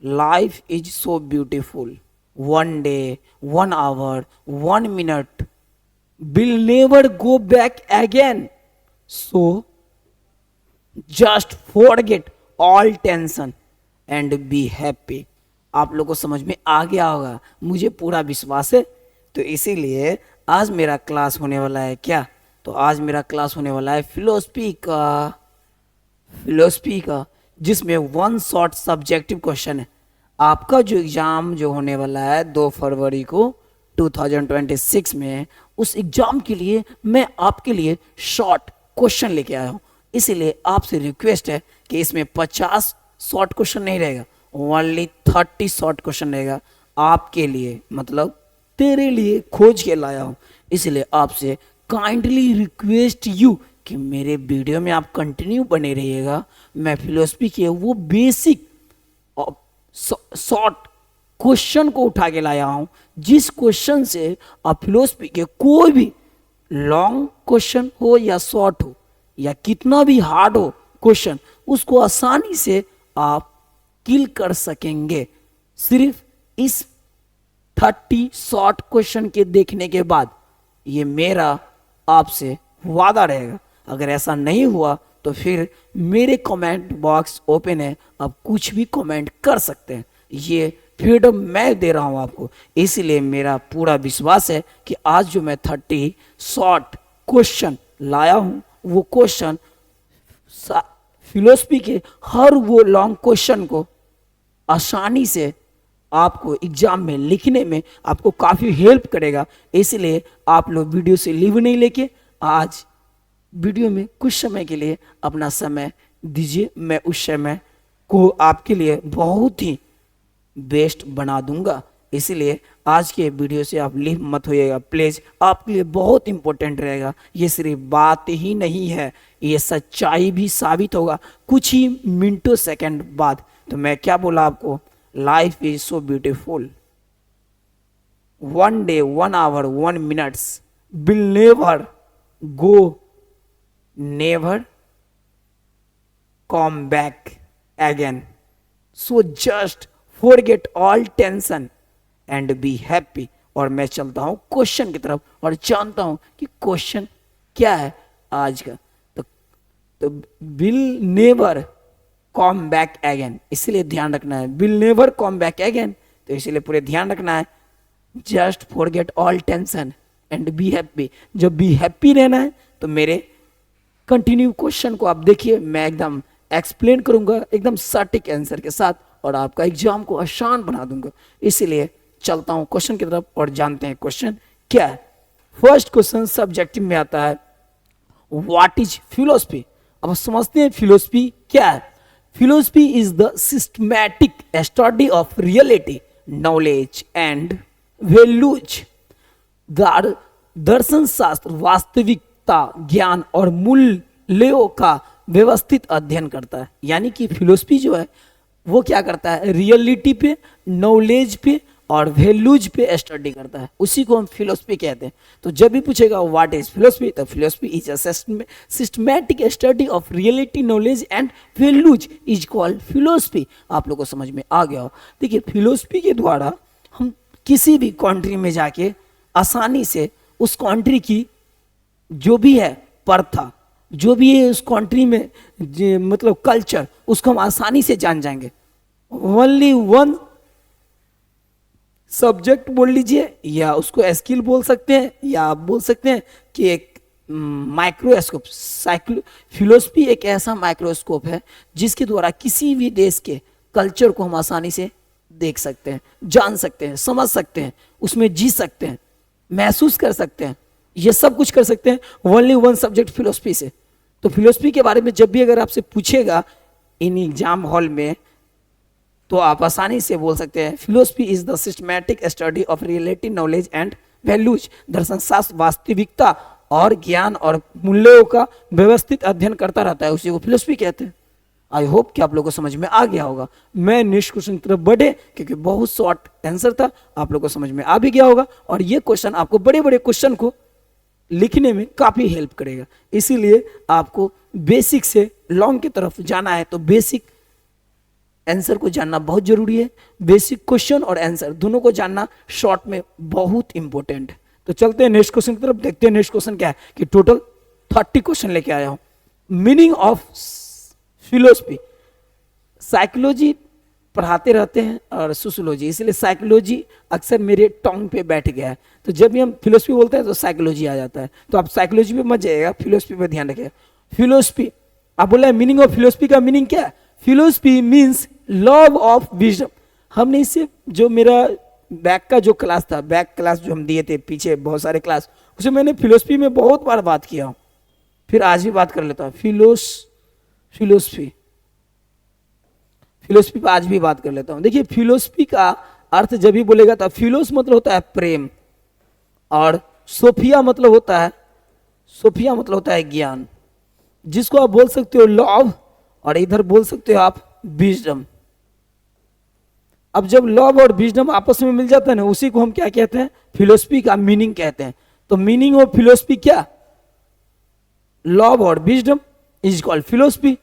Life is so beautiful, one day, one hour, one minute will never go back again. So just forget all tension and be happy. आप लोगों को समझ में आ गया होगा, मुझे पूरा विश्वास है। तो इसीलिए आज मेरा क्लास होने वाला है क्या, तो आज मेरा क्लास होने वाला है फिलोसफी का, जिसमें वन शॉर्ट सब्जेक्टिव क्वेश्चन है। आपका जो एग्ज़ाम जो होने वाला है 2 फरवरी को 2026 में, उस एग्ज़ाम के लिए मैं आपके लिए शॉर्ट क्वेश्चन लेके आया हूँ। इसीलिए आपसे रिक्वेस्ट है कि इसमें 50 शॉर्ट क्वेश्चन नहीं रहेगा, ओनली 30 शॉर्ट क्वेश्चन रहेगा आपके लिए, मतलब तेरे लिए खोज के लाया हूँ। इसलिए आपसे काइंडली रिक्वेस्ट यू कि मेरे वीडियो में आप कंटिन्यू बने रहिएगा। मैं फिलोसफी के वो बेसिक शॉर्ट क्वेश्चन को उठा के लाया हूं, जिस क्वेश्चन से आप फिलोसफी के कोई भी लॉन्ग क्वेश्चन हो या शॉर्ट हो या कितना भी हार्ड हो क्वेश्चन, उसको आसानी से आप किल कर सकेंगे सिर्फ इस 30 शॉर्ट क्वेश्चन के देखने के बाद। ये मेरा आपसे वादा रहेगा। अगर ऐसा नहीं हुआ तो फिर मेरे कमेंट बॉक्स ओपन है, आप कुछ भी कमेंट कर सकते हैं। ये फ्रीडम मैं दे रहा हूं आपको। इसलिए मेरा पूरा विश्वास है कि आज जो मैं 30 शॉर्ट क्वेश्चन लाया हूं, वो क्वेश्चन फिलोसफी के हर वो लॉन्ग क्वेश्चन को आसानी से आपको एग्जाम में लिखने में आपको काफ़ी हेल्प करेगा। इसलिए आप लोग वीडियो से लीव नहीं लेके आज वीडियो में कुछ समय के लिए अपना समय दीजिए। मैं उस समय को आपके लिए बहुत ही बेस्ट बना दूंगा। इसलिए आज के वीडियो से आप लीव मत होइएगा प्लीज़, आपके लिए बहुत इंपॉर्टेंट रहेगा। ये सिर्फ बात ही नहीं है, ये सच्चाई भी साबित होगा कुछ ही मिनटों सेकंड बाद। तो मैं क्या बोला आपको, life is so beautiful, one day, one hour, one minutes will never go, never come back again. So just forget all tension and be happy. और मैं चलता हूं क्वेश्चन की तरफ और जानता हूं कि क्वेश्चन क्या है आज का। तो will never come back again, इसलिए ध्यान रखना है, will never come back again. तो इसलिए पूरे ध्यान रखना है, just forget all tension and be happy. जब बी हैप्पी रहना है तो मेरे कंटिन्यू क्वेश्चन को आप देखिए, मैं एकदम एक्सप्लेन करूंगा एकदम सटीक आंसर के साथ और आपका एग्जाम को आसान बना दूंगा। इसीलिए चलता हूं क्वेश्चन की तरफ और जानते हैं क्वेश्चन क्या है। फर्स्ट क्वेश्चन सब्जेक्टिव में आता है, व्हाट इज फिलोसफी। अब समझते हैं फिलोसफी क्या है। Philosophy is the systematic study of reality, knowledge and values. दर्शन शास्त्र वास्तविकता, ज्ञान और मूल्यों का व्यवस्थित अध्ययन करता है। यानी कि फिलोसफी जो है वो क्या करता है, रियलिटी पे, नॉलेज पे और वैल्यूज पे स्टडी करता है, उसी को हम फिलोसफी कहते हैं। तो जब भी पूछेगा व्हाट इज फिलोसफी, तो philosophy is a systematic study of reality, knowledge and values is called philosophy. आप लोगों को समझ में आ गया हो। देखिए फिलोसफी के द्वारा हम किसी भी कंट्री में जाके आसानी से उस कंट्री की जो भी है प्रथा, जो भी है उस कंट्री में मतलब कल्चर, उसको हम आसानी से जान जाएंगे। ओनली वन सब्जेक्ट बोल लीजिए, या उसको स्किल बोल सकते हैं, या आप बोल सकते हैं कि एक माइक्रोस्कोप। फिलोसफी एक ऐसा माइक्रोस्कोप है जिसके द्वारा किसी भी देश के कल्चर को हम आसानी से देख सकते हैं, जान सकते हैं, समझ सकते हैं, उसमें जी सकते हैं, महसूस कर सकते हैं, ये सब कुछ कर सकते हैं ओनली वन सब्जेक्ट फिलोसफी से। तो फिलोसफी के बारे में जब भी अगर आपसे पूछेगा इन एग्जाम हॉल में, तो आप आसानी से बोल सकते हैं philosophy is the systematic study of reality, knowledge and values. दर्शन शास्त्र वास्तविकता और ज्ञान और मूल्यों का व्यवस्थित अध्ययन करता रहता है, उसी को फिलोसफी कहते हैं। आई होप कि आप लोगों को समझ में आ गया होगा। मैं नेक्स्ट क्वेश्चन की तरफ बढ़े, क्योंकि बहुत शॉर्ट आंसर था, आप लोगों को समझ में आ भी गया होगा। और ये क्वेश्चन आपको बड़े बड़े क्वेश्चन को लिखने में काफ़ी हेल्प करेगा। इसीलिए आपको बेसिक से लॉन्ग की तरफ जाना है तो बेसिक आंसर को जानना बहुत जरूरी है। बेसिक क्वेश्चन और आंसर दोनों को जानना शॉर्ट में बहुत इंपॉर्टेंट है। तो चलते हैं नेक्स्ट क्वेश्चन की तरफ, देखते हैं नेक्स्ट क्वेश्चन क्या है कि टोटल 30 क्वेश्चन लेके आया हूं। मीनिंग ऑफ फिलोसफी, साइकोलॉजी पढ़ाते रहते हैं और सोशियोलॉजी, इसलिए साइकोलॉजी अक्सर मेरे टंग पे बैठ गया है। तो जब भी हम फिलोसफी बोलते हैं तो साइकोलॉजी आ जाता है। तो आप साइकोलॉजी पे मत जाइएगा, फिलोसफी पे ध्यान रखिएगा। फिलोसफी, आप बोला है मीनिंग ऑफ फिलोसफी का मीनिंग क्या है? Philosophy means love of wisdom. हमने इससे जो मेरा बैक का जो क्लास था, बैक क्लास जो हम दिए थे पीछे बहुत सारे क्लास, उसे मैंने फिलोसफी में बहुत बार बात किया हूँ, फिर आज भी बात कर लेता हूँ। फिलोसफी पर आज भी बात कर लेता हूं। देखिए फिलोसफी का अर्थ जब भी बोलेगा तो फिलोस मतलब होता है प्रेम, और सोफिया मतलब होता है ज्ञान, जिसको आप बोल सकते हो लव, और इधर बोल सकते हो आप विजडम। अब जब लव और विजडम आपस में मिल जाता है ना, उसी को हम क्या कहते हैं? फिलोसफी का मीनिंग कहते हैं। तो मीनिंग ऑफ फिलोसफी क्या? लव और wisdom is called philosophy.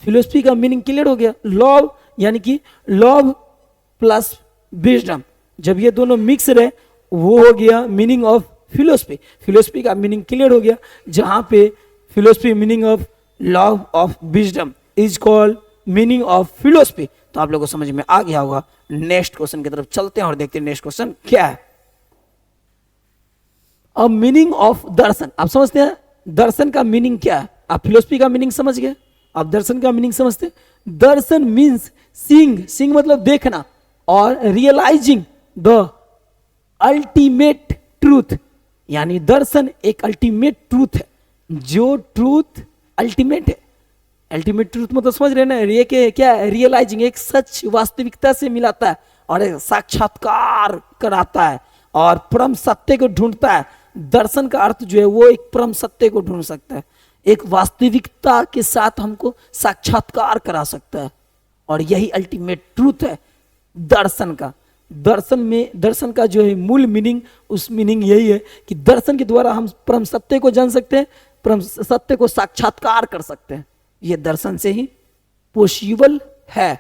Philosophy का मीनिंग क्लियर हो गया। लव यानी कि लव प्लस विजडम, जब ये दोनों मिक्स रहे वो हो गया मीनिंग ऑफ फिलोसफी। फिलोसफी का मीनिंग क्लियर हो गया, जहां पे philosophy meaning of love of wisdom is called meaning of philosophy. तो आप लोगों को समझ में आ गया होगा। नेक्स्ट क्वेश्चन की तरफ चलते हैं और देखते हैं नेक्स्ट क्वेश्चन क्या है। अब मीनिंग ऑफ दर्शन, आप समझते हैं दर्शन का मीनिंग क्या है? आप फिलोसफी का मीनिंग समझ गए, आप दर्शन का मीनिंग समझते हैं। दर्शन मीन्स सीइंग मतलब देखना, और रियलाइजिंग द अल्टीमेट ट्रूथ, यानी दर्शन एक अल्टीमेट ट्रूथ है, जो ट्रूथ अल्टीमेट है। अल्टीमेट ट्रूथ मतलब समझ रहे हैं ना, ये क्या है? रियलाइजिंग, एक सच वास्तविकता से मिलाता है और एक साक्षात्कार कराता है और परम सत्य को ढूंढता है। दर्शन का अर्थ जो है वो एक परम सत्य को ढूंढ सकता है, एक वास्तविकता के साथ हमको साक्षात्कार करा सकता है, और यही अल्टीमेट ट्रूथ है दर्शन का। दर्शन का जो है मूल मीनिंग, उस मीनिंग यही है कि दर्शन के द्वारा हम परम सत्य को जान सकते हैं, परम सत्य को साक्षात्कार कर सकते हैं। ये दर्शन से ही पॉसिबल है।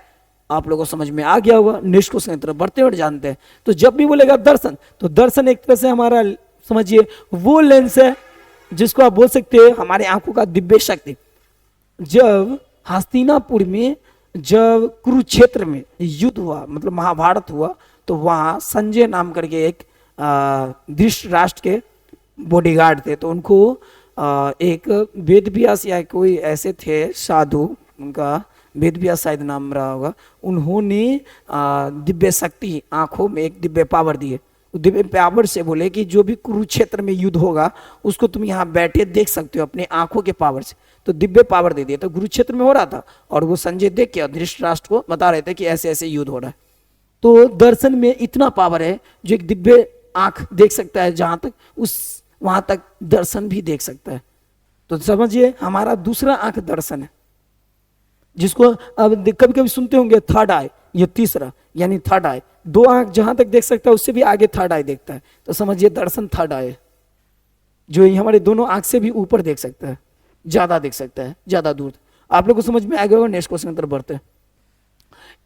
आप लोगों को समझ में आ गया होगा। नेक्स्ट क्वेश्चन की तरफ बढ़ते हैं और जानते हैं। तो जब भी बोलेगा दर्शन, तो दर्शन एक तरह से हमारा समझिए वो लेंस है जिसको आप बोल सकते हैं हमारे आंखों का दिव्य शक्ति। जब हस्तिनापुर में, जब कुरुक्षेत्र में युद्ध हुआ, मतलब महाभारत हुआ, तो वहां संजय नाम करके एक धृतराष्ट्र के बॉडीगार्ड थे। तो उनको एक वेदव्यास या कोई ऐसे थे साधु, उनका वेदव्यास शायद नाम रहा होगा, उन्होंने दिव्य शक्ति, आंखों में एक दिव्य पावर दिए। दिव्य पावर से बोले कि जो भी कुरुक्षेत्र में युद्ध होगा उसको तुम यहाँ बैठे देख सकते हो अपने आंखों के पावर से। तो दिव्य पावर दे दिया। तो कुरुक्षेत्र में हो रहा था और वो संजय देख के धृतराष्ट्र को बता रहे थे कि ऐसे ऐसे युद्ध हो रहा है। तो दर्शन में इतना पावर है, जो एक दिव्य आंख देख सकता है, जहां तक उस वहां तक दर्शन भी देख सकता है। तो समझिए हमारा दूसरा आंख दर्शन है, जिसको अब कभी कभी सुनते होंगे थर्ड आई, ये तीसरा यानी थर्ड आई। दो आंख जहां तक देख सकता है उससे भी आगे थर्ड आई देखता है। तो समझिए दर्शन थर्ड आई है, जो हमारे दोनों आंख से भी ऊपर देख सकता है, ज्यादा देख सकता है, ज्यादा दूर। आप लोग को समझ में आ गया होगा। नेक्स्ट क्वेश्चन की तरफ बढ़ते हैं।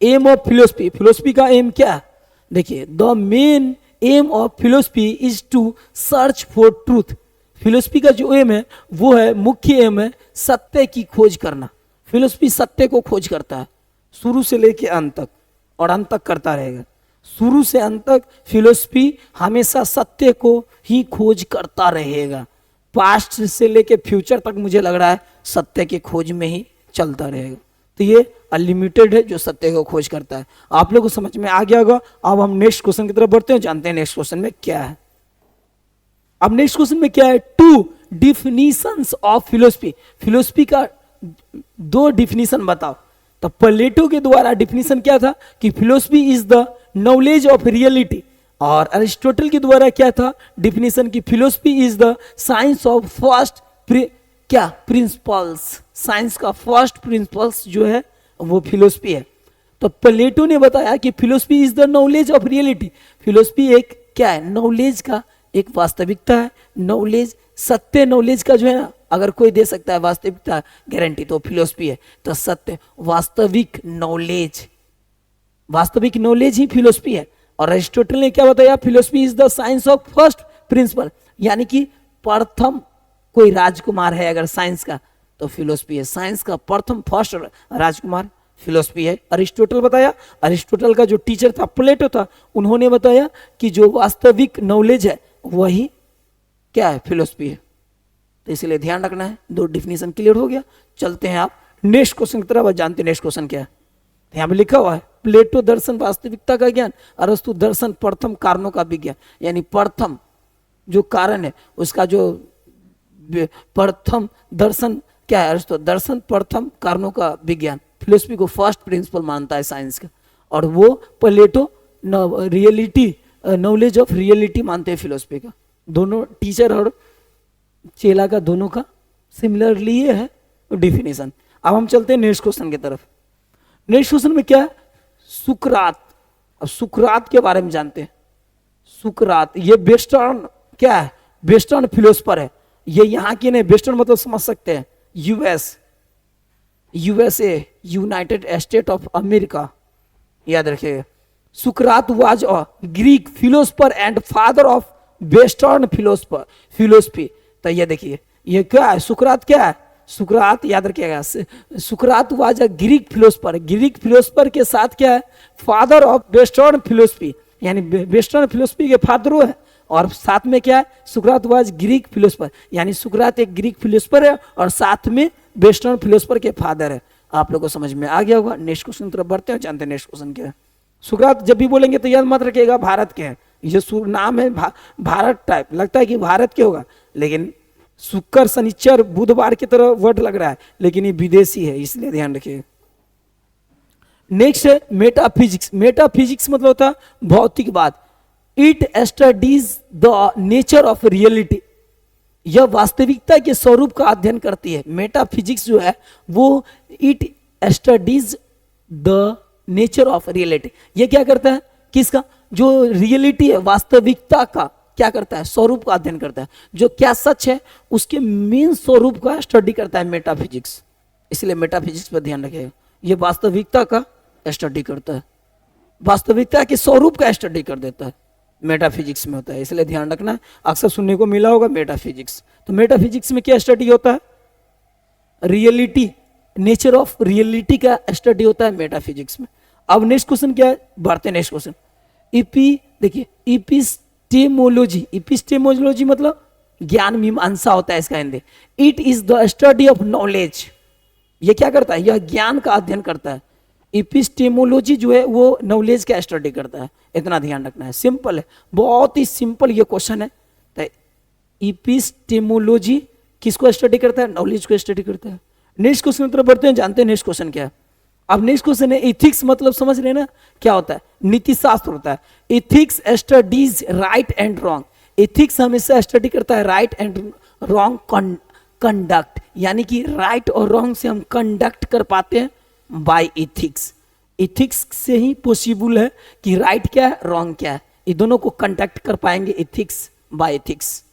एम ऑफ फिलोसफी, फिलोसफी का एम क्या है? देखिए, the main aim of philosophy is to search for truth. Philosophy का जो एम है वो है, मुख्य एम है सत्य की खोज करना। फिलोसफी सत्य को खोज करता है शुरू से लेके अंत तक, और अंत तक करता रहेगा। शुरू से अंत तक फिलोसफी हमेशा सत्य को ही खोज करता रहेगा। पास्ट से लेके फ्यूचर तक मुझे लग रहा है सत्य की खोज में ही चलता रहेगा। तो ये अनलिमिटेड है जो सत्य को खोज करता है। आप लोगों को समझ में आ गया होगा। अब हम नेक्स्ट क्वेश्चन की तरफ बढ़ते हैं, जानते हैं नेक्स्ट क्वेश्चन में क्या है। अब नेक्स्ट क्वेश्चन में क्या है? Two definitions of philosophy. Philosophy का दो डिफिनीशन बताओ। तो प्लेटो के द्वारा डिफिनीशन क्या था कि philosophy is the knowledge of reality, और अरिस्टोटल के द्वारा क्या था डिफिनीशन की philosophy is the science of first क्या प्रिंसिपल्स। साइंस का फर्स्ट प्रिंसिपल्स जो है वो फिलोसफी है। तो प्लेटो ने बताया कि philosophy is the knowledge of reality. Philosophy एक क्या है? नॉलेज का एक वास्तविकता है। नॉलेज, सत्य नॉलेज का जो है ना, अगर कोई दे सकता है वास्तविकता गारंटी तो फिलोसफी है। तो सत्य वास्तविक नॉलेज वास्तविक नॉलेज ही फिलोसफी है। और अरिस्टोटल ने क्या बताया, philosophy is the science of first principle, यानी कि प्रथम कोई राजकुमार है अगर साइंस का तो फिलोसफी है, साइंस का प्रथम फर्स्ट राजकुमार फिलोसफी है। अरिस्टोटल बताया, अरिस्टोटल का जो टीचर था प्लेटो था, उन्होंने बताया कि जो वास्तविक नॉलेज है वही क्या है, फिलोसफी है। तो इसलिए ध्यान रखना है, दो डिफिनेशन क्लियर हो गया। चलते हैं आप नेक्स्ट क्वेश्चन की तरफ। जानते हैं नेक्स्ट क्वेश्चन क्या है, यहाँ पे लिखा हुआ है प्लेटो दर्शन वास्तविकता का ज्ञान, अरस्तु दर्शन प्रथम कारणों का विज्ञान, यानी प्रथम जो कारण है उसका जो प्रथम दर्शन क्या है, अरस्तु दर्शन प्रथम कारणों का विज्ञान, फिलोसफी को फर्स्ट प्रिंसिपल मानता है साइंस का। और वो प्लेटो रियलिटी नॉलेज ऑफ रियलिटी मानते हैं फिलोसफी का। दोनों टीचर और चेला का दोनों का सिमिलरली ये है डिफिनेशन। अब हम चलते हैं नेक्स्ट क्वेश्चन की तरफ। नेक्स्ट क्वेश्चन में क्या है, सुकरात। अब सुकरात के बारे में जानते हैं। सुकरात ये वेस्टर्न क्या है, वेस्टर्न फिलोसफर है। ये यहाँ की नहीं, वेस्टर्न मतलब समझ सकते हैं USA, United state of America, याद रखिएगा। सुकरात was a Greek philosopher and father of western philosophy. तो ये देखिए ये क्या है, सुकरात क्या है, सुकरात याद रखिएगा, सुकरात was a Greek philosopher, Greek philosopher के साथ क्या है, फादर ऑफ वेस्टर्न फिलोसफी, यानी वेस्टर्न फिलोसफी के फादर है। और साथ में क्या है, सुकरात वाज ग्रीक फिलोसफर, यानी सुकरात एक ग्रीक फिलोसफर है और साथ में वेस्टर्न फिलोसफर के फादर है। आप लोगों को समझ में आ गया होगा। नेक्स्ट क्वेश्चन तरफ बढ़ते हैं, जानते हैं नेक्स्ट क्वेश्चन क्या है। सुकरात जब भी बोलेंगे तो याद मत रखिएगा भारत के हैं, ये नाम है भारत टाइप, लगता है कि भारत के होगा, लेकिन शुक्र शनिचर बुधवार की तरह वर्ड लग रहा है, लेकिन ये विदेशी है, इसलिए ध्यान रखिए। नेक्स्ट है मेटाफिजिक्स। मेटाफिजिक्स मतलब होता है भौतिकवाद। It studies the nature of reality, यह वास्तविकता के स्वरूप का अध्ययन करती है। मेटाफिजिक्स जो है वो it studies the nature of reality, ये क्या करता है, किसका, जो रियलिटी है वास्तविकता का क्या करता है, स्वरूप का अध्ययन करता है। जो क्या सच है उसके मेन स्वरूप का स्टडी करता है मेटाफिजिक्स, इसलिए मेटाफिजिक्स पर ध्यान रखिएगा। ये वास्तविकता का स्टडी करता है, वास्तविकता के स्वरूप का स्टडी कर देता है, मेटाफिजिक्स में होता है, इसलिए ध्यान रखना। अक्सर सुनने को मिला होगा मेटाफिजिक्स। तो मेटाफिजिक्स में क्या स्टडी होता है, रियलिटी, नेचर ऑफ रियलिटी का स्टडी होता है मेटाफिजिक्स में। अब नेक्स्ट क्वेश्चन क्या है, बढ़ते हैं नेक्स्ट क्वेश्चन। देखिए इपिस्टेमोलॉजी, इपिस्टेमोलॉजी मतलब ज्ञान मीमांसा होता है इसका Hindi. It is the study of knowledge, ये क्या करता है, यह ज्ञान का अध्ययन करता है। इपिस्टेमोलॉजी जो है वो नॉलेज का स्टडी करता है, इतना ध्यान रखना है। सिंपल है, बहुत ही सिंपल ये क्वेश्चन है। तो इपिस्टेमोलॉजी किसको स्टडी करता है, नॉलेज को स्टडी करता है। नेक्स्ट क्वेश्चन की तरफ बढ़ते हैं, जानते हैं नेक्स्ट क्वेश्चन क्या है। अब नेक्स्ट क्वेश्चन है इथिक्स, मतलब समझ रहे हैं ना क्या होता है, नीति शास्त्र होता है। Ethics studies right and wrong, ethics हमेशा स्टडी करता है राइट एंड रॉन्ग कंडक्ट, यानी कि राइट और रॉन्ग से हम कंडक्ट कर पाते हैं बाय इथिक्स। इथिक्स से ही पॉसिबल है कि राइट क्या है रॉन्ग क्या है, ये दोनों को कंडक्ट कर पाएंगे इथिक्स बाय इथिक्स।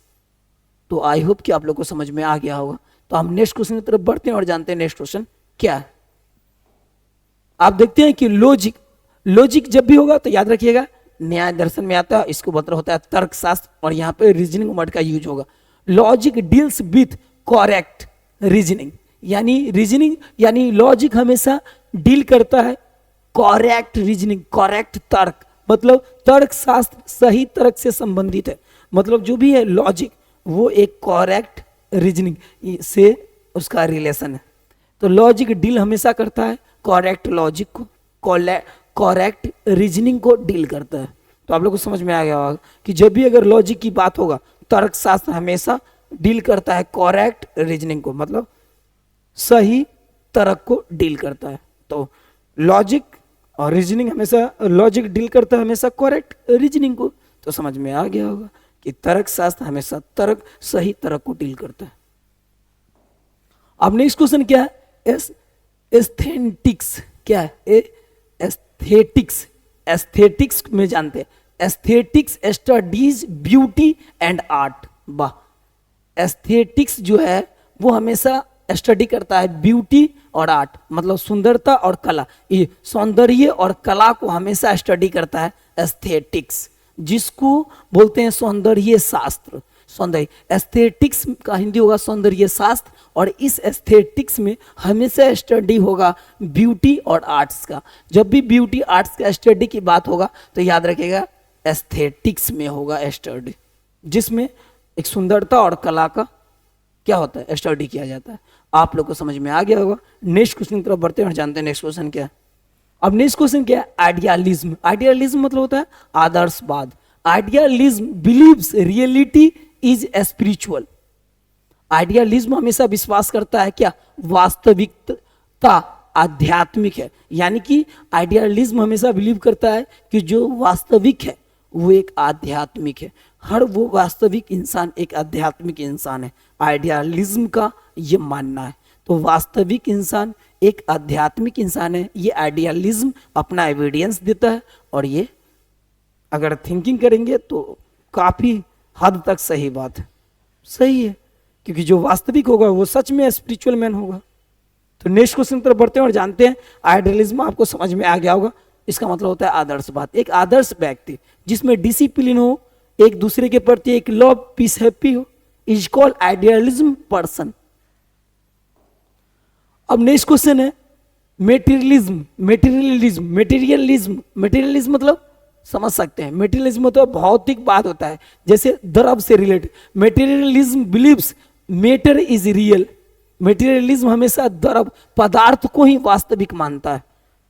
तो आई होप कि आप लोग को समझ में आ गया होगा। तो हम नेक्स्ट क्वेश्चन की तरफ बढ़ते हैं और जानते हैं नेक्स्ट क्वेश्चन क्या है। आप देखते हैं कि लॉजिक, लॉजिक जब भी होगा तो याद रखिएगा न्याय दर्शन में आता है, इसको मतलब होता है तर्कशास्त्र, और यहाँ पे रीजनिंग वर्ड का यूज होगा। Logic deals with correct reasoning, यानी रीजनिंग यानी लॉजिक हमेशा डील करता है करेक्ट रीजनिंग, करेक्ट तर्क, मतलब तर्क शास्त्र सही तर्क से संबंधित है। मतलब जो भी है लॉजिक वो एक करेक्ट रीजनिंग से उसका रिलेशन है। तो लॉजिक डील हमेशा करता है करेक्ट लॉजिक को, करेक्ट रीजनिंग को डील करता है। तो आप लोग को समझ में आ गया होगा कि जब भी अगर लॉजिक की बात होगा, तर्क शास्त्र हमेशा डील करता है करेक्ट रीजनिंग को, मतलब सही तर्क को डील करता है। तो लॉजिक और रीजनिंग हमेशा, लॉजिक डील करता है हमेशा करेक्ट रीजनिंग को। तो समझ में आ गया होगा कि तर्क शास्त्र हमेशा तर्क सही तर्क को डील करता है। अब नेक्स्ट क्वेश्चन क्या है, एस्थेटिक्स क्या है, एस्थेटिक्स, एस्थेटिक्स में जानते हैं aesthetics studies beauty and art. वाह, एस्थेटिक्स जो है वो हमेशा स्टडी करता है ब्यूटी और आर्ट, मतलब सुंदरता और कला, ये सौंदर्य और कला को हमेशा स्टडी करता है एस्थेटिक्स, जिसको बोलते हैं सौंदर्य शास्त्र। सौंदर्य एस्थेटिक्स का हिंदी होगा सौंदर्य शास्त्र, और इस एस्थेटिक्स में हमेशा स्टडी होगा ब्यूटी और आर्ट्स का। जब भी ब्यूटी आर्ट्स का स्टडी की बात होगा तो याद रखिएगा एस्थेटिक्स में होगा स्टडी, जिसमें एक सुंदरता और कला का क्या होता है स्टडी किया जाता है। आप लोग को समझ में आ गया होगा। नेक्स्ट क्वेश्चन की तरफ बढ़ते हैं और जानते हैं नेक्स्ट क्वेश्चन क्या है। अब नेक्स्ट क्वेश्चन क्या है, आइडियलिज्म। आइडियलिज्म मतलब होता है आदर्शवाद। Idealism believes reality is spiritual. Idealism हमेशा विश्वास करता है क्या, वास्तविकता आध्यात्मिक है। यानी कि आइडियलिज्म हमेशा बिलीव करता है कि जो वास्तविक है वो एक आध्यात्मिक है। हर वो वास्तविक इंसान एक आध्यात्मिक इंसान है, आइडियलिज्म का ये मानना है। तो वास्तविक इंसान एक आध्यात्मिक इंसान है, ये आइडियलिज्म अपना एविडेंस देता है। और ये अगर थिंकिंग करेंगे तो काफी हद तक सही बात है, सही है, क्योंकि जो वास्तविक होगा वो सच में स्पिरिचुअल मैन होगा। तो नेक्स्ट क्वेश्चन तरफ बढ़ते हैं और जानते हैं। आइडियलिज्म आपको समझ में आ गया होगा, इसका मतलब होता है आदर्शवाद। एक आदर्श व्यक्ति जिसमें डिसिप्लिन हो, एक दूसरे के प्रति एक लव पीस हैप्पी हो, इज कॉल्ड आइडियलिज्म पर्सन। अब नेक्स्ट क्वेश्चन है मेटीरियलिज्म। मेटीरियलिज्म मेटीरियलिज्म मेटीरियलिज्म मतलब समझ सकते हैं, मेटीरियलिज्म मतलब भौतिक बात होता है, जैसे द्रव्य से related. Materialism believes matter is real. Materialism हमेशा द्रव्य पदार्थ को ही वास्तविक मानता है।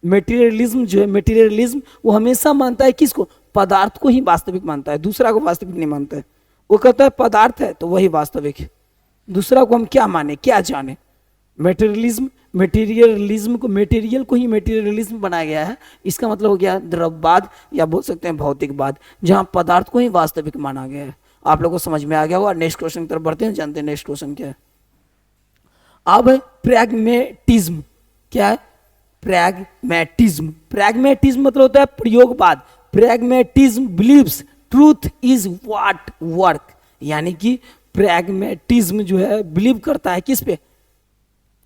मेटीरियलिज्म जो है, मेटीरियलिज्म वो हमेशा मानता है किसको, पदार्थ को ही वास्तविक मानता है, दूसरा को वास्तविक नहीं मानता है। वो कहता है पदार्थ है तो वही वास्तविक है, दूसरा को हम क्या माने क्या जाने। मेटीरियलिज्म मेटीरियलिज्म को मेटीरियल को ही मेटीरियलिज्म बनाया गया है। इसका मतलब हो गया द्रव्यवाद या बोल सकते हैं भौतिकवाद, जहां पदार्थ को ही वास्तविक माना गया है। आप लोगों को समझ में आ गया होगा। नेक्स्ट क्वेश्चन की तरफ बढ़ते हैं, जानते हैं नेक्स्ट क्वेश्चन क्या है। अब प्रैग्मेटिज्म। क्या है, प्रैग्मेटिज्म। प्रैग्मेटिज्म मतलब होता है प्रयोगवाद। Pragmatism believes truth is what work. यानी कि प्रैग्मेटिज्म जो है बिलीव करता है किस पे,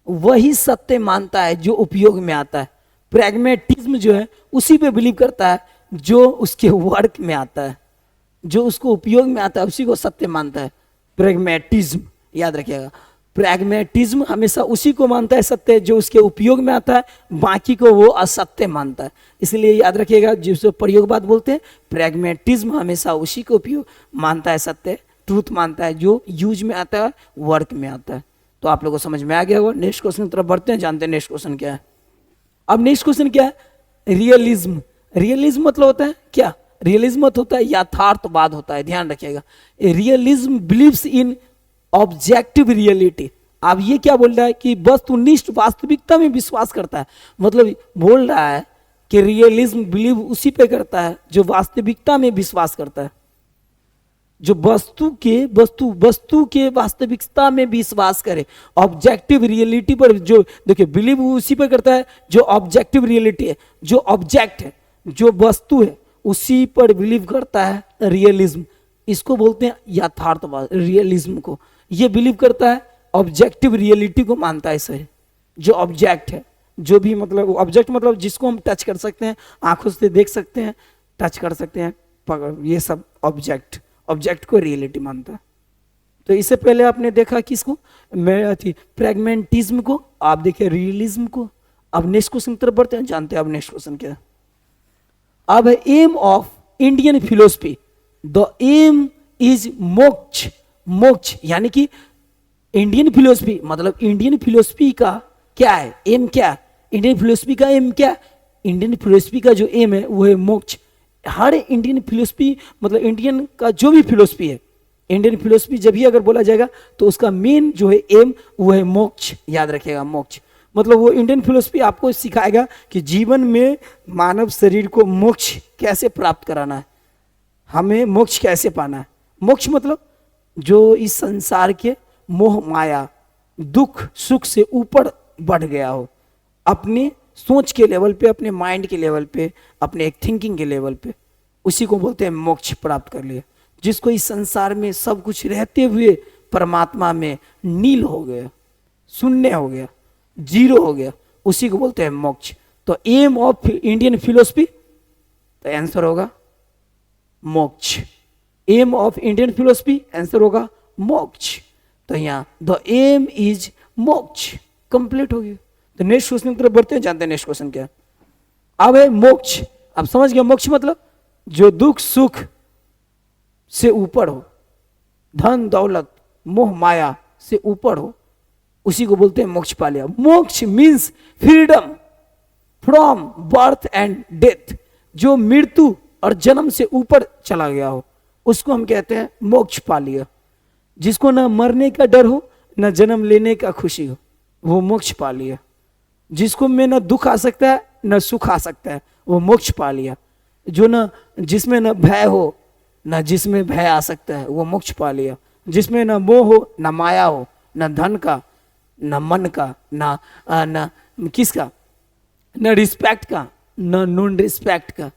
वही सत्य मानता है जो उपयोग में आता है। प्रैग्मेटिज्म जो है उसी पे बिलीव करता है जो उसके वर्क में आता है, जो उसको उपयोग में आता है उसी को सत्य मानता है। प्रैग्मेटिज्म याद रखिएगा, प्रैग्मेटिज्म हमेशा उसी को मानता है सत्य जो उसके उपयोग में आता है, बाकी को वो असत्य मानता है। इसलिए याद रखिएगा जिसको प्रयोगवाद बोलते हैं, प्रैग्मेटिज्म हमेशा उसी को उपयोग मानता है सत्य, ट्रूथ मानता है जो यूज में आता है, वर्क में आता है। तो आप लोगों को समझ में आ गया होगा। नेक्स्ट क्वेश्चन की तरफ बढ़ते हैं, जानते हैं नेक्स्ट क्वेश्चन क्या है। अब नेक्स्ट क्वेश्चन क्या है, रियलिज्म। रियलिज्म मतलब होता है क्या, रियलिज्म मतलब होता है यथार्थवाद होता है, ध्यान रखिएगा। Realism believes in objective reality. अब ये क्या बोल रहा है कि वस्तुनिष्ठ वास्तविकता में विश्वास करता है। मतलब बोल रहा है कि रियलिज्म बिलीव उसी पे करता है जो वास्तविकता में विश्वास करता है, जो वस्तु के वास्तविकता में विश्वास करे। ऑब्जेक्टिव रियलिटी पर जो देखिए बिलीव उसी पर करता है जो ऑब्जेक्टिव रियलिटी है, जो ऑब्जेक्ट है, जो वस्तु है उसी पर बिलीव करता है रियलिज्म। इसको बोलते हैं यथार्थवाद। रियलिज्म को ये बिलीव करता है, ऑब्जेक्टिव रियलिटी को मानता है सही, जो ऑब्जेक्ट है, जो भी मतलब ऑब्जेक्ट मतलब जिसको हम टच कर सकते हैं, आंखों से देख सकते हैं, टच कर सकते हैं, ये सब ऑब्जेक्ट को रियलिटी मानता है। तो इससे पहले आपने देखा किसको, मैं थी प्रैग्मेटिज्म को, आप देखिए रियलिज्म को। अब नेक्स्ट क्वेश्चन तरफ बढ़ते हैं, जानते हैं अब नेक्स्ट क्वेश्चन क्या है। अब aim of Indian philosophy, the aim is moksha. मोक्ष यानी कि इंडियन फिलोसफी मतलब इंडियन फिलोसफी का क्या है, एम क्या है, इंडियन फिलोसफी का एम क्या है। इंडियन फिलोसफी का जो एम है वो है मोक्ष। हर इंडियन फिलोसफी मतलब इंडियन का जो भी फिलोसफी है, इंडियन फिलोसफी जब भी अगर बोला जाएगा तो उसका मेन जो है एम वो है मोक्ष। याद रखिएगा मोक्ष मतलब वो इंडियन फिलोसफी आपको सिखाएगा कि जीवन में मानव शरीर को मोक्ष कैसे प्राप्त कराना है, हमें मोक्ष कैसे पाना है। मोक्ष मतलब जो इस संसार के मोह माया दुख सुख से ऊपर बढ़ गया हो, अपने सोच के लेवल पे, अपने माइंड के लेवल पे, अपने एक थिंकिंग के लेवल पे, उसी को बोलते हैं मोक्ष प्राप्त कर लिया। जिसको इस संसार में सब कुछ रहते हुए परमात्मा में नील हो गया, शून्य हो गया, जीरो हो गया, उसी को बोलते हैं मोक्ष। तो एम ऑफ इंडियन फिलोसफी, तो आंसर होगा मोक्ष। Aim of Indian philosophy answer होगा मोक्ष। तो यहाँ the aim is moksha, complete हो गया। तो नेक्स्ट क्वेश्चन की तरफ बढ़ते हैं, जानते हैं नेक्स्ट क्वेश्चन क्या है। अब है मोक्ष। अब समझ गया मोक्ष मतलब जो दुख सुख से ऊपर हो, धन दौलत मोह माया से ऊपर हो, उसी को बोलते हैं मोक्ष पा लिया। मोक्ष means freedom from birth and death. जो मृत्यु और जन्म से ऊपर चला गया हो उसको हम कहते हैं मोक्ष पा लिया। जिसको ना मरने का डर हो ना जन्म लेने का खुशी हो, वो मोक्ष पा लिया। जिसको में ना दुख आ सकता है ना सुख आ सकता है, वो मोक्ष पा लिया। जो ना जिसमें ना भय हो ना जिसमें भय आ सकता है, वो मोक्ष पा लिया। जिसमें ना मोह हो ना माया हो, ना धन का ना मन का ना किसका, ना रिस्पेक्ट का ना नॉन रिस्पेक्ट का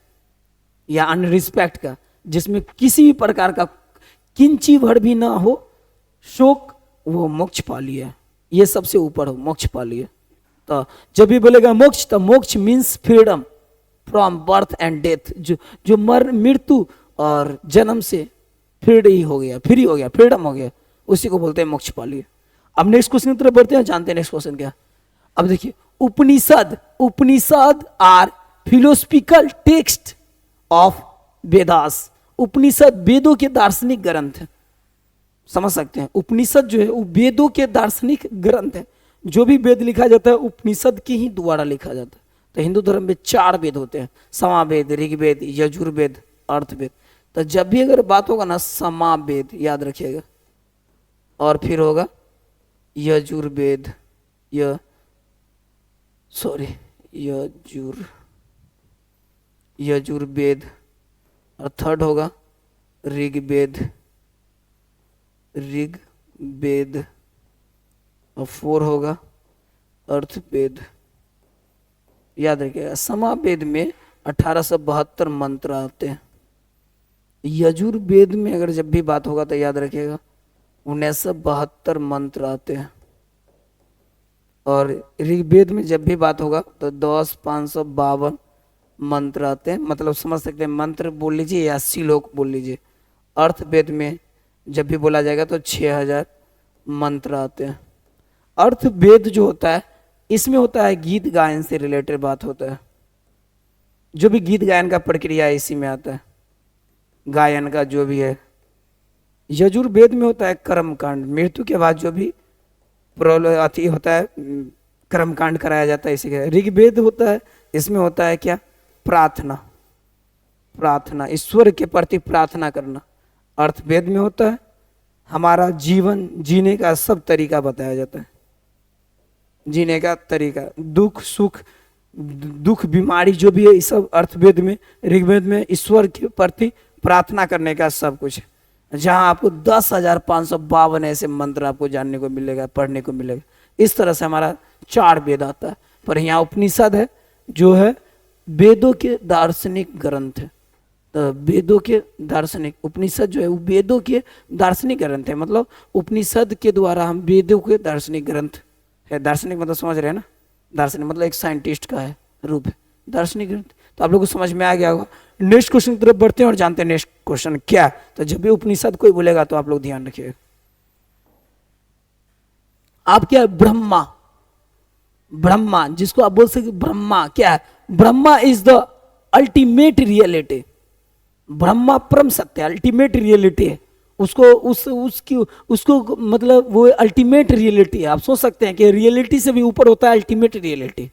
या अनरिस्पेक्ट का, जिसमें किसी भी प्रकार का किंची भर भी ना हो शोक, वो मोक्ष पा लिया। ये सबसे ऊपर हो, मोक्ष पा लिया। तो जब भी बोलेगा मोक्ष, तो मोक्ष means freedom from birth and death. जो मृत्यु और जन्म से फ्री हो गया, फ्रीडम हो गया, उसी को बोलते हैं मोक्ष पा लिया। अब नेक्स्ट क्वेश्चन की तरफ बढ़ते हैं, जानते हैं नेक्स्ट क्वेश्चन क्या। अब देखिए, Upanishad are philosophical text of Vedas. Upanishad वेदों के दार्शनिक ग्रंथ है, समझ सकते हैं। उपनिषद जो है वो वेदों के दार्शनिक ग्रंथ है। जो भी वेद लिखा जाता है उपनिषद के ही द्वारा लिखा जाता है। तो हिंदू धर्म में 4 वेद होते हैं, समावेद, ऋग्वेद, यजुर्वेद, अर्थवेद। तो जब भी अगर बात होगा ना समावेद याद रखिएगा, और फिर होगा यजुर्वेद, यजुर्वेद, और थर्ड होगा ऋग्वेद, और 4 होगा अर्थवेद। याद रखिएगा, समावेद में 1872 मंत्र आते हैं। यजुर्वेद में अगर जब भी बात होगा तो याद रखिएगा 1972 मंत्र आते हैं। और ऋग्वेद में जब भी बात होगा तो 10,552 मंत्र आते हैं। मतलब समझ सकते हैं, मंत्र बोल लीजिए या श्लोक बोल लीजिए। अर्थवेद में जब भी बोला जाएगा तो 6000 मंत्र आते हैं। अर्थवेद जो होता है इसमें होता है गीत गायन से रिलेटेड बात होता है। जो भी गीत गायन का प्रक्रिया है इसी में आता है, गायन का जो भी है। यजुर्वेद में होता है कर्मकांड, मृत्यु के बाद जो भी अति होता है कर्मकांड कराया जाता है इसी के। ऋग्वेद होता है, इसमें होता है क्या, प्रार्थना, ईश्वर के प्रति प्रार्थना करना। अर्थवेद में होता है हमारा जीवन जीने का सब तरीका बताया जाता है, जीने का तरीका, दुख सुख, दुख बीमारी जो भी है ये सब अर्थवेद में। ऋग्वेद में ईश्वर के प्रति प्रार्थना करने का सब कुछ है, जहाँ आपको 10,552 ऐसे मंत्र आपको जानने को मिलेगा, पढ़ने को मिलेगा। इस तरह से हमारा 4 वेद आता है। पर यहाँ उपनिषद है जो है वेदों के दार्शनिक ग्रंथ है। तो वेदों के दार्शनिक, उपनिषद जो है वो वेदों के दार्शनिक ग्रंथ है। मतलब उपनिषद के द्वारा हम वेदों के दार्शनिक ग्रंथ है। दार्शनिक मतलब समझ रहे हैं ना, दार्शनिक मतलब एक साइंटिस्ट का है रूप है दार्शनिक ग्रंथ। तो आप लोग को समझ में आ गया होगा। नेक्स्ट क्वेश्चन की तरफ बढ़ते हैं और जानते हैं नेक्स्ट क्वेश्चन क्या। तो जब भी उपनिषद कोई बोलेगा तो आप लोग ध्यान रखिएगा। आप क्या है, ब्रह्मा जिसको आप बोल सकते, ब्रह्मा क्या है, Brahma is the ultimate reality. Brahma परम सत्य, अल्टीमेट रियलिटी है। उसको मतलब वो अल्टीमेट रियलिटी है। आप सोच सकते हैं कि रियलिटी से भी ऊपर होता है अल्टीमेट रियलिटी।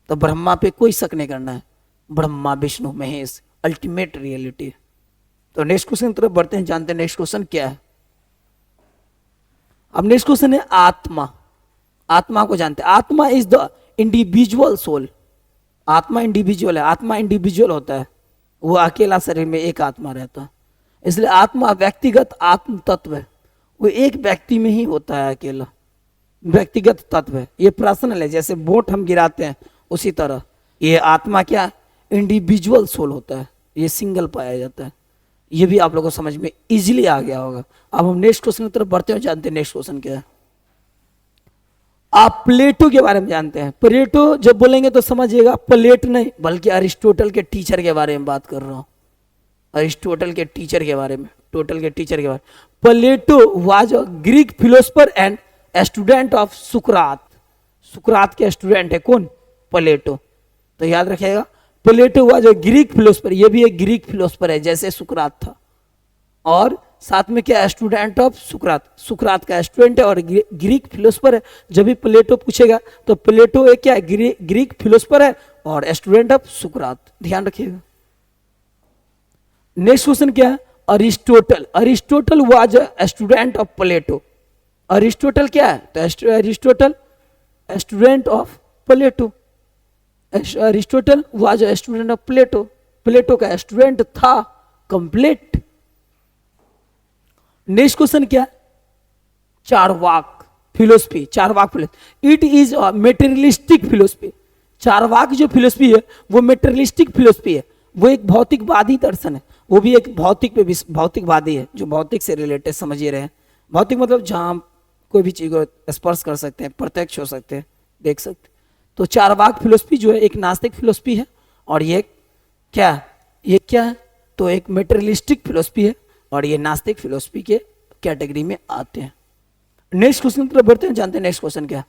तो ब्रह्मा पे कोई शक नहीं करना है, ब्रह्मा विष्णु महेश अल्टीमेट रियलिटी। तो नेक्स्ट क्वेश्चन की तरफ बढ़ते हैं, जानते हैं नेक्स्ट क्वेश्चन क्या है। अब नेक्स्ट क्वेश्चन है आत्मा। आत्मा को जानते हैं, आत्मा इज द इंडिविजुअल सोल। आत्मा इंडिविजुअल है, आत्मा इंडिविजुअल होता है, वो अकेला शरीर में एक आत्मा रहता है। इसलिए आत्मा व्यक्तिगत आत्म तत्व है, वो एक व्यक्ति में ही होता है, अकेला व्यक्तिगत तत्व है। ये पर्सनल है, जैसे वोट हम गिराते हैं उसी तरह ये आत्मा क्या, इंडिविजुअल सोल होता है, ये सिंगल पाया जाता है। ये भी आप लोगों को समझ में इजीली आ गया होगा। अब हम नेक्स्ट क्वेश्चन की तरफ बढ़ते हैं, जानते हैं नेक्स्ट क्वेश्चन क्या है। आप प्लेटो के बारे में जानते हैं? प्लेटो जब बोलेंगे तो समझिएगा प्लेट नहीं बल्कि अरिस्टोटल के टीचर के बारे में बात कर रहा हूं। अरिस्टोटल के टीचर के बारे में, टोटल के टीचर के बारे में। Plato was a Greek philosopher and student of Sukrat. Sukrat के स्टूडेंट है कौन? प्लेटो। तो याद रखिएगा प्लेटो वाज अ ग्रीक फिलोसफर, ये भी एक ग्रीक फिलोसफर है जैसे सुकरात था, और साथ में क्या? Student of Sukrat. सुकरात का स्टूडेंट है और ग्रीक फिलोसफर है। जब भी प्लेटो पूछेगा तो प्लेटो एक क्या है? ग्रीक फिलोसफर है और स्टूडेंट ऑफ सुकरात, ध्यान रखिएगा। नेक्स्ट क्वेश्चन क्या है? Aristotle. Aristotle was a student of Plato. Aristotle क्या है? तो Aristotle student of Plato. Aristotle was a student of Plato. Plato का स्टूडेंट था कंप्लीट। नेक्स्ट क्वेश्चन क्या? Charvaka philosophy. Charvaka philosophy, it is a materialistic philosophy. Charvaka जो philosophy है वो materialistic philosophy है, वो एक भौतिकवादी दर्शन है, वो भी एक भौतिकवादी है जो भौतिक से रिलेटेड समझिए रहे हैं। भौतिक मतलब जहां कोई भी चीज को स्पर्श कर सकते हैं, प्रत्यक्ष हो सकते हैं, देख सकते हैं। तो चारवाक फिलोसफी जो है एक नास्तिक फिलोसफी है और ये क्या है? तो एक मेटेरियलिस्टिक फिलोसफी है और ये नास्तिक फिलोसफी के कैटेगरी में आते हैं। नेक्स्ट क्वेश्चन की तरफ बढ़ते हैं, जानते हैं नेक्स्ट क्वेश्चन क्या है।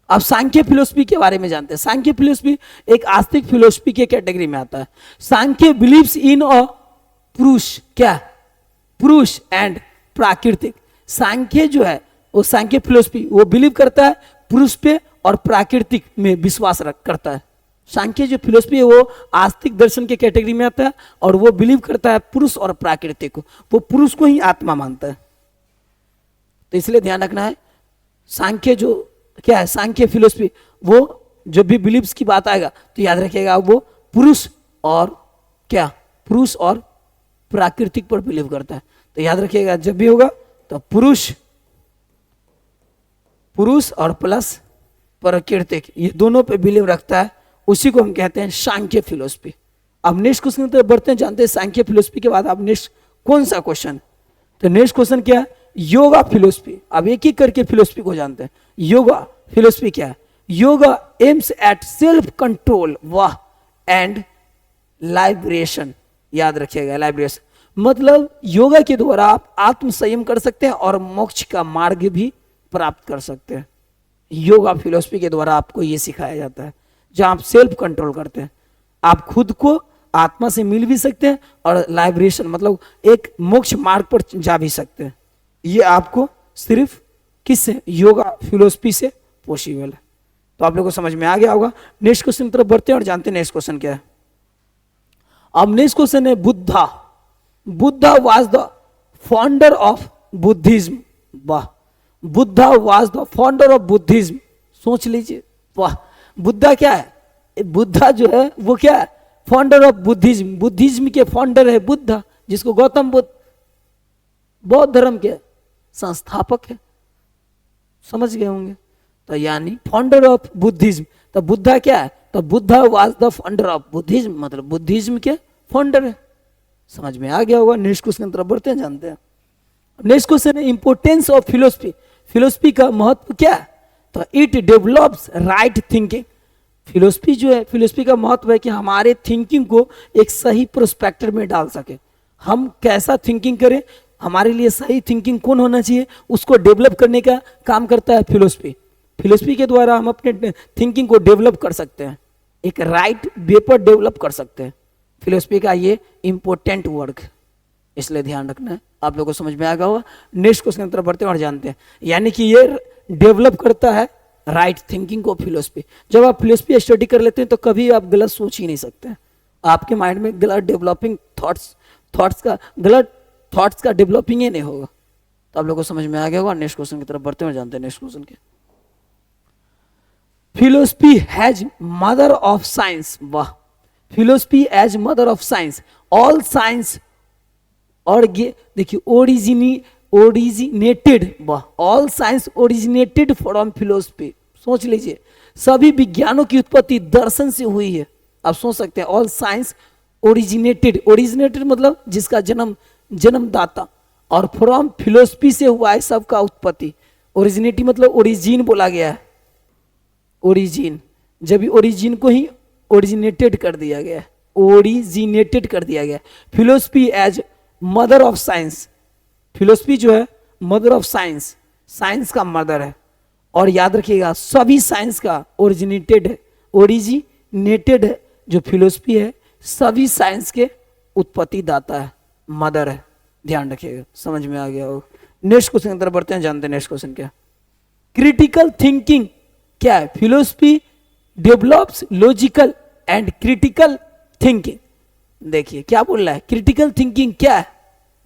अब सांख्य फिलोसफी के बारे में जानते हैं। सांख्य फिलोसफी एक आस्तिक फिलोसफी के कैटेगरी में आता है। सांख्य बिलीव्स इन अ पुरुष, क्या? पुरुष एंड प्राकृतिक। सांख्य जो है वो सांख्य फिलोसफी वो बिलीव करता है पुरुष पे और प्राकृतिक में विश्वास करता है। सांख्य जो फिलोसफी है वो आस्तिक दर्शन के कैटेगरी में आता है और वो बिलीव करता है पुरुष और प्राकृतिक को, वो पुरुष को ही आत्मा मानता है। तो इसलिए ध्यान रखना है सांख्य जो क्या है, सांख्य फिलोसफी वो जब भी बिलीव्स की बात आएगा तो याद रखिएगा वो पुरुष और क्या? पुरुष और प्राकृतिक पर बिलीव करता है। तो याद रखिएगा जब भी होगा तो पुरुष और प्लस प्राकृतिक ये दोनों पे बिलीव रखता है, उसी को हम कहते हैं सांख्य फिलोसफी। अब नेक्स्ट क्वेश्चन की तरफ बढ़ते हैं, जानते हैं सांख्य फिलोसफी के बाद अब नेक्स्ट कौन सा क्वेश्चन? तो नेक्स्ट क्वेश्चन क्या है? योगा फिलोसफी। अब एक एक करके फिलोसफी को जानते हैं। योगा फिलोसफी क्या है? Yoga aims at self control वाह एंड लाइब्रेशन। याद रखिएगा लाइब्रेशन मतलब योगा के द्वारा आप आत्म संयम कर सकते हैं और मोक्ष का मार्ग भी प्राप्त कर सकते हैं। योगा फिलोसफी के द्वारा आपको ये सिखाया जाता है, जहां आप सेल्फ कंट्रोल करते हैं, आप खुद को आत्मा से मिल भी सकते हैं और लाइब्रेशन मतलब एक मोक्ष मार्ग पर जा भी सकते हैं। ये आपको सिर्फ किससे? योगा फिलोसफी से पॉसिबल है। तो आप लोगों को समझ में आ गया होगा। नेक्स्ट क्वेश्चन की तरफ बढ़ते हैं और जानते हैं नेक्स्ट क्वेश्चन क्या है। अब नेक्स्ट क्वेश्चन है Buddha. Buddha was the founder of Buddhism. वाह, Buddha was the founder of Buddhism. सोच लीजिए, वाह, बुद्धा क्या है? बुद्धा जो है वो क्या है? Founder of Buddhism. बुद्धिज्म के फाउंडर है बुद्धा, जिसको गौतम बुद्ध बौद्ध धर्म के संस्थापक है। समझ गए होंगे। तो यानी फाउंडर ऑफ बुद्धिज्म। तो बुद्धा क्या है? तो Buddha was the founder of Buddhism मतलब बुद्धिज्म के फाउंडर है। समझ में आ गया होगा। नेक्स्ट क्वेश्चन की तरफ बढ़ते हैं, जानते हैं। नेक्स्ट क्वेश्चन है इंपोर्टेंस ऑफ फिलोसफी। फिलोसफी का महत्व क्या है? तो it develops right thinking. Philosophy जो है, फिलोसफी का महत्व है कि हमारे थिंकिंग को एक सही प्रोस्पेक्टर में डाल सके। हम कैसा थिंकिंग करें, हमारे लिए सही थिंकिंग कौन होना चाहिए, उसको डेवलप करने का काम करता है फिलोसफी। फिलोसफी के द्वारा हम अपने थिंकिंग को डेवलप कर सकते हैं, एक राइट वे पर डेवलप कर सकते हैं। फिलोसफी का ये इंपॉर्टेंट वर्क, इसलिए ध्यान रखना है। आप लोगों को समझ में आ गया होगा। नेक्स्ट क्वेश्चन की तरफ बढ़ते हैं और जानते हैं। यानी कि ये डेवलप करता है राइट थिंकिंग को फिलोसफी। जब आप फिलोसफी स्टडी कर लेते हैं तो कभी आप गलत सोच ही नहीं सकते हैं। आपके माइंड में गलत डेवलपिंग गलत थॉट्स का डेवलपिंग ही नहीं होगा। तो आप लोगों को समझ में आ गया होगा। नेक्स्ट क्वेश्चन की तरफ बढ़ते हैं और जानते हैं नेक्स्ट क्वेश्चन के। Philosophy has mother of science. वाह, philosophy as mother of science. All science और देखिए ओरिजिनेटेड, वाह, all science originated from philosophy. सोच लीजिए, सभी विज्ञानों की उत्पत्ति दर्शन से हुई है। आप सोच सकते हैं ऑल साइंस ओरिजिनेटेड मतलब जिसका जन्मदाता, और फ्रॉम फिलोसफी से हुआ है सबका उत्पत्ति। ओरिजिनेटी मतलब ओरिजिन बोला गया है। ओरिजिन, जब ओरिजिन को ही ओरिजिनेटेड कर दिया गया, ओरिजिनेटेड कर दिया गया। Philosophy as mother of science, philosophy जो है मदर ऑफ साइंस, साइंस का मदर है। और याद रखिएगा सभी साइंस का ओरिजिनेटेड है, ओरिजिनेटेड है जो फिलोसफी है, सभी साइंस के उत्पत्ति दाता है, मदर है। ध्यान रखिएगा, समझ में आ गया हो। नेक्स्ट क्वेश्चन की तरफ बढ़ते हैं, जानते हैं नेक्स्ट क्वेश्चन क्या। क्रिटिकल थिंकिंग क्या है? Philosophy develops logical and critical thinking. देखिए क्या बोल रहा है, क्रिटिकल थिंकिंग क्या है?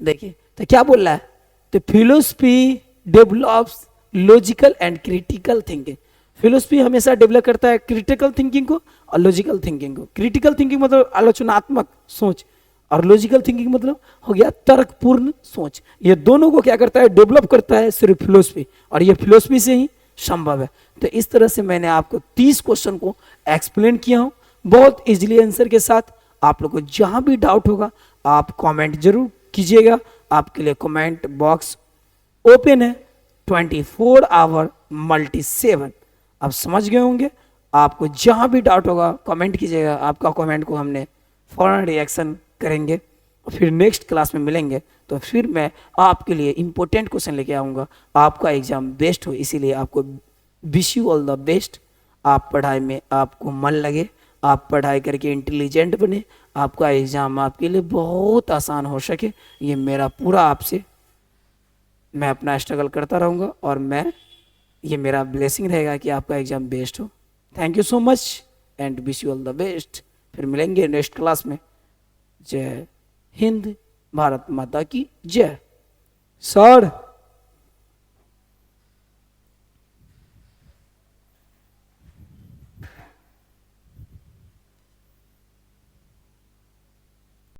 देखिए तो क्या बोल रहा है, तो philosophy develops logical and critical thinking. Philosophy हमेशा डेवलप करता है क्रिटिकल थिंकिंग को और लॉजिकल थिंकिंग को। क्रिटिकल थिंकिंग मतलब आलोचनात्मक सोच, और लॉजिकल थिंकिंग मतलब हो गया तर्कपूर्ण सोच। ये दोनों को क्या करता है, डेवलप करता है सिर्फ फिलोसफी, और ये फिलोसफी से ही संभव है। तो इस तरह से मैंने आपको 30 क्वेश्चन को एक्सप्लेन किया हूं बहुत इजीली आंसर के साथ। आप लोग को जहां भी डाउट होगा आप कमेंट जरूर कीजिएगा, आपके लिए कमेंट बॉक्स ओपन है 24 आवर मल्टी 7। आप समझ गए होंगे, आपको जहां भी डाउट होगा कमेंट कीजिएगा, आपका कमेंट को हमने फौरन रिएक्शन करेंगे। फिर नेक्स्ट क्लास में मिलेंगे तो फिर मैं आपके लिए इंपॉर्टेंट क्वेश्चन लेके आऊँगा, आपका एग्जाम बेस्ट हो। इसीलिए आपको wish you all the best. आप पढ़ाई में आपको मन लगे, आप पढ़ाई करके इंटेलिजेंट बने, आपका एग्ज़ाम आपके लिए बहुत आसान हो सके, ये मेरा पूरा आपसे, मैं अपना स्ट्रगल करता रहूँगा, और मैं ये मेरा ब्लेसिंग रहेगा कि आपका एग्ज़ाम बेस्ट हो। Thank you so much and wish you all the best. फिर मिलेंगे नेक्स्ट क्लास में। जय हिंद, भारत माता की जय। सर